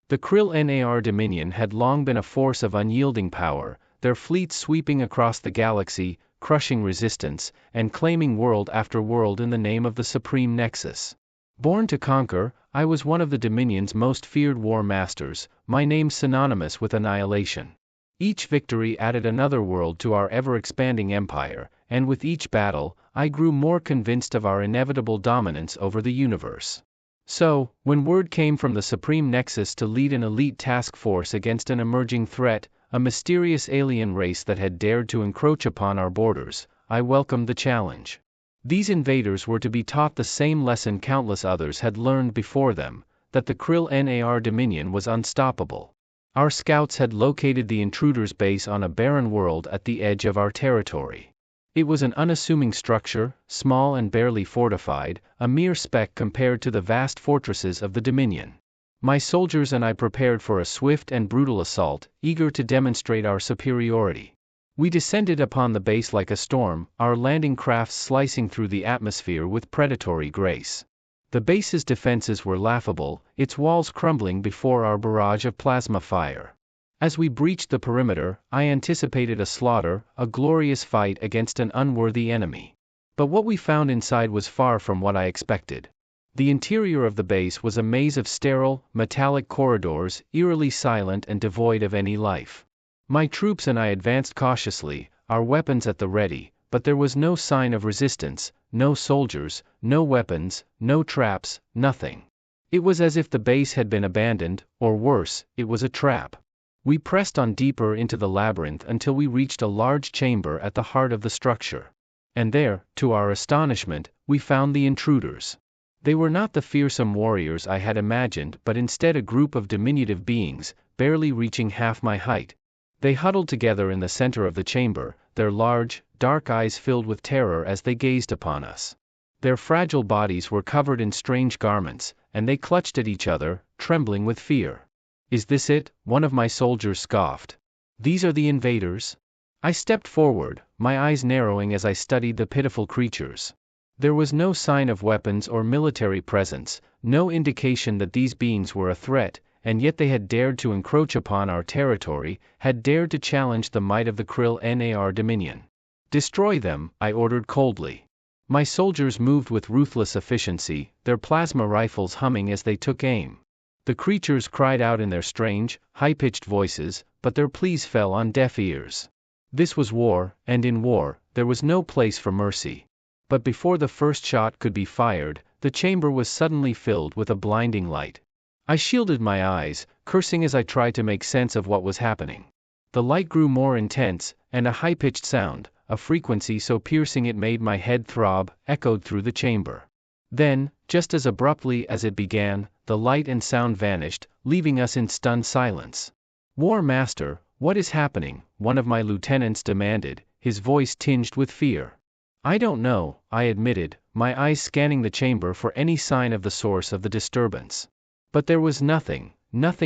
The Krill Nar Dominion had long been a force of unyielding power, their fleets sweeping across the galaxy, crushing resistance, and claiming world after world in the name of the Supreme Nexus. Born to conquer, I was one of the Dominion's most feared war masters, my name synonymous with annihilation. Each victory added another world to our ever-expanding empire, and with each battle, I grew more convinced of our inevitable dominance over the universe. So, when word came from the Supreme Nexus to lead an elite task force against an emerging threat, a mysterious alien race that had dared to encroach upon our borders, I welcomed the challenge. These invaders were to be taught the same lesson countless others had learned before them, that the Krill Nar Dominion was unstoppable. Our scouts had located the intruders' base on a barren world at the edge of our territory. It was an unassuming structure, small and barely fortified, a mere speck compared to the vast fortresses of the Dominion. My soldiers and I prepared for a swift and brutal assault, eager to demonstrate our superiority. We descended upon the base like a storm, our landing crafts slicing through the atmosphere with predatory grace. The base's defenses were laughable, its walls crumbling before our barrage of plasma fire. As we breached the perimeter, I anticipated a slaughter, a glorious fight against an unworthy enemy. But what we found inside was far from what I expected. The interior of the base was a maze of sterile, metallic corridors, eerily silent and devoid of any life. My troops and I advanced cautiously, our weapons at the ready, but there was no sign of resistance, no soldiers, no weapons, no traps, nothing. It was as if the base had been abandoned, or worse, it was a trap. We pressed on deeper into the labyrinth until we reached a large chamber at the heart of the structure. And there, to our astonishment, we found the intruders. They were not the fearsome warriors I had imagined, but instead a group of diminutive beings, barely reaching half my height. They huddled together in the center of the chamber, their large, dark eyes filled with terror as they gazed upon us. Their fragile bodies were covered in strange garments, and they clutched at each other, trembling with fear. "Is this it?" one of my soldiers scoffed. "These are the invaders?" I stepped forward, my eyes narrowing as I studied the pitiful creatures. There was no sign of weapons or military presence, no indication that these beings were a threat, and yet they had dared to encroach upon our territory, had dared to challenge the might of the Krill Nar Dominion. "Destroy them," I ordered coldly. My soldiers moved with ruthless efficiency, their plasma rifles humming as they took aim. The creatures cried out in their strange, high-pitched voices, but their pleas fell on deaf ears. This was war, and in war, there was no place for mercy. But before the first shot could be fired, the chamber was suddenly filled with a blinding light. I shielded my eyes, cursing as I tried to make sense of what was happening. The light grew more intense, and a high-pitched sound, a frequency so piercing it made my head throb, echoed through the chamber. Then, just as abruptly as it began, the light and sound vanished, leaving us in stunned silence. "War Master, what is happening?" one of my lieutenants demanded, his voice tinged with fear. "I don't know," I admitted, my eyes scanning the chamber for any sign of the source of the disturbance. But there was nothing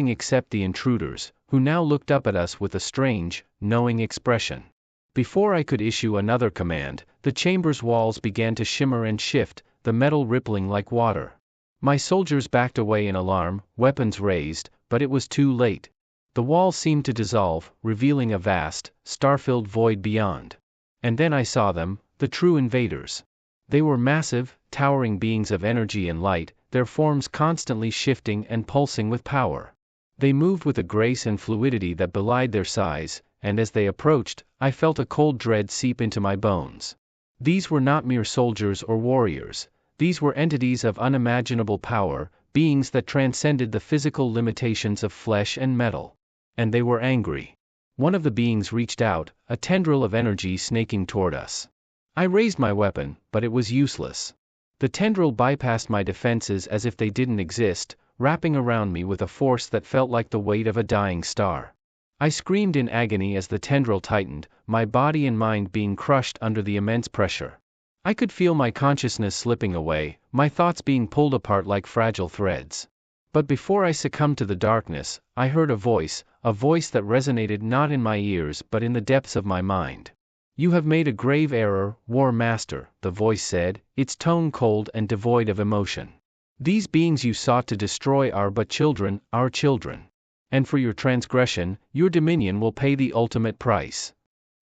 except the intruders, who now looked up at us with a strange, knowing expression. Before I could issue another command, the chamber's walls began to shimmer and shift, the metal rippling like water. My soldiers backed away in alarm, weapons raised, but it was too late. The wall seemed to dissolve, revealing a vast, star-filled void beyond. And then I saw them, the true invaders. They were massive, towering beings of energy and light, their forms constantly shifting and pulsing with power. They moved with a grace and fluidity that belied their size, and as they approached, I felt a cold dread seep into my bones. These were not mere soldiers or warriors. These were entities of unimaginable power, beings that transcended the physical limitations of flesh and metal. And they were angry. One of the beings reached out, a tendril of energy snaking toward us. I raised my weapon, but it was useless. The tendril bypassed my defenses as if they didn't exist, wrapping around me with a force that felt like the weight of a dying star. I screamed in agony as the tendril tightened, my body and mind being crushed under the immense pressure. I could feel my consciousness slipping away, my thoughts being pulled apart like fragile threads. But before I succumbed to the darkness, I heard a voice that resonated not in my ears but in the depths of my mind. "You have made a grave error, War Master," the voice said, its tone cold and devoid of emotion. "These beings you sought to destroy are but children, our children. And for your transgression, your dominion will pay the ultimate price.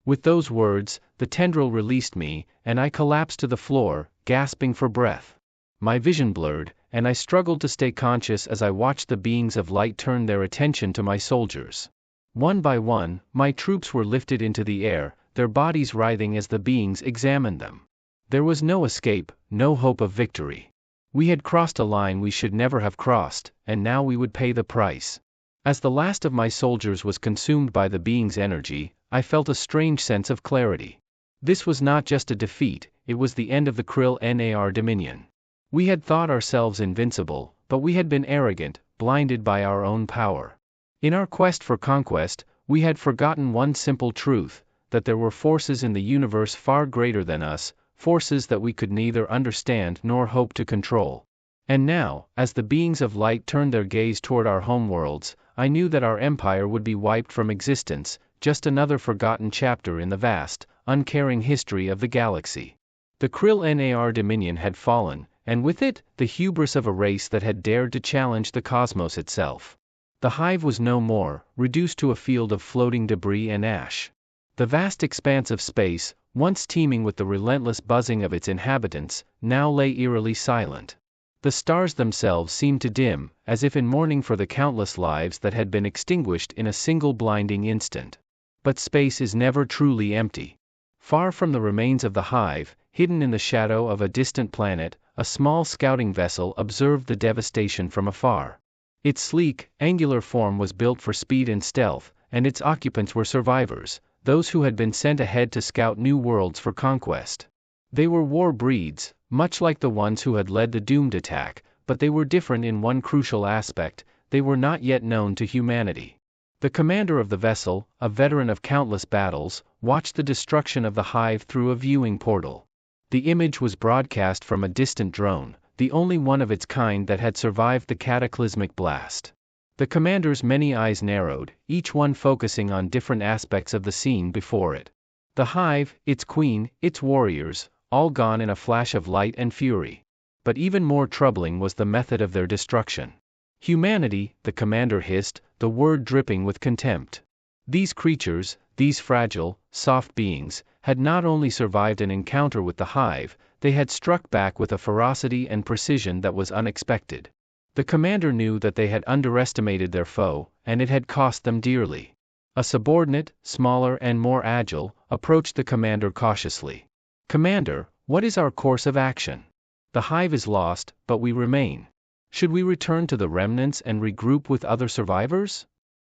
With those words, the tendril released me, and I collapsed to the floor, gasping for breath. My vision blurred, and I struggled to stay conscious as I watched the beings of light turn their attention to my soldiers. One by one, my troops were lifted into the air, their bodies writhing as the beings examined them. There was no escape, no hope of victory. We had crossed a line we should never have crossed, and now we would pay the price. As the last of my soldiers was consumed by the being's energy, I felt a strange sense of clarity. This was not just a defeat, it was the end of the Krill Nar dominion. We had thought ourselves invincible, but we had been arrogant, blinded by our own power. In our quest for conquest, we had forgotten one simple truth, that there were forces in the universe far greater than us, forces that we could neither understand nor hope to control. And now, as the beings of light turned their gaze toward our homeworlds, I knew that our empire would be wiped from existence, just another forgotten chapter in the vast, uncaring history of the galaxy. The Krill Nar dominion had fallen, and with it, the hubris of a race that had dared to challenge the cosmos itself. The Hive was no more, reduced to a field of floating debris and ash. The vast expanse of space, once teeming with the relentless buzzing of its inhabitants, now lay eerily silent. The stars themselves seemed to dim, as if in mourning for the countless lives that had been extinguished in a single blinding instant. But space is never truly empty. Far from the remains of the Hive, hidden in the shadow of a distant planet, a small scouting vessel observed the devastation from afar. Its sleek, angular form was built for speed and stealth, and its occupants were survivors, those who had been sent ahead to scout new worlds for conquest. They were war breeds, much like the ones who had led the doomed attack, but they were different in one crucial aspect: they were not yet known to humanity. The commander of the vessel, a veteran of countless battles, watched the destruction of the Hive through a viewing portal. The image was broadcast from a distant drone, the only one of its kind that had survived the cataclysmic blast. The commander's many eyes narrowed, each one focusing on different aspects of the scene before it. The Hive, its queen, its warriors, all gone in a flash of light and fury. But even more troubling was the method of their destruction. Humanity, the commander hissed, the word dripping with contempt. These creatures, these fragile, soft beings, had not only survived an encounter with the Hive, they had struck back with a ferocity and precision that was unexpected. The commander knew that they had underestimated their foe, and it had cost them dearly. A subordinate, smaller and more agile, approached the commander cautiously. "Commander, what is our course of action? The Hive is lost, but we remain. Should we return to the remnants and regroup with other survivors?"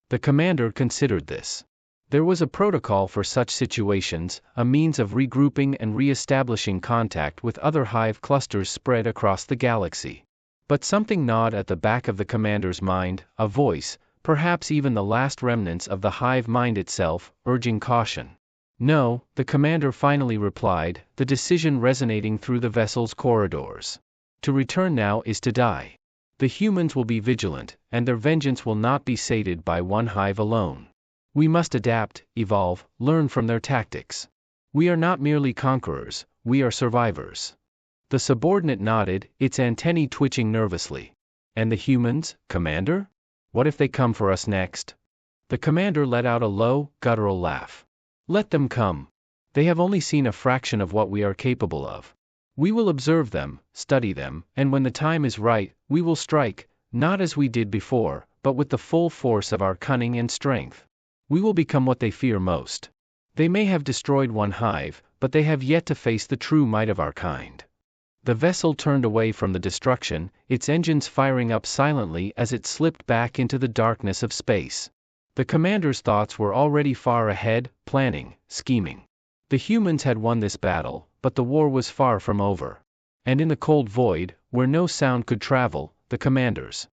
The commander considered this. There was a protocol for such situations, a means of regrouping and re-establishing contact with other Hive clusters spread across the galaxy. But something gnawed at the back of the commander's mind, a voice, perhaps even the last remnants of the Hive mind itself, urging caution. "No," the commander finally replied, the decision resonating through the vessel's corridors. "To return now is to die. The humans will be vigilant, and their vengeance will not be sated by one Hive alone. We must adapt, evolve, learn from their tactics. We are not merely conquerors, we are survivors." The subordinate nodded, its antennae twitching nervously. "And the humans, Commander? What if they come for us next?" The commander let out a low, guttural laugh. "Let them come. They have only seen a fraction of what we are capable of. We will observe them, study them, and when the time is right, we will strike, not as we did before, but with the full force of our cunning and strength. We will become what they fear most. They may have destroyed one Hive, but they have yet to face the true might of our kind." The vessel turned away from the destruction, its engines firing up silently as it slipped back into the darkness of space. The commander's thoughts were already far ahead, planning, scheming. The humans had won this battle, but the war was far from over. And in the cold void, where no sound could travel, the commander's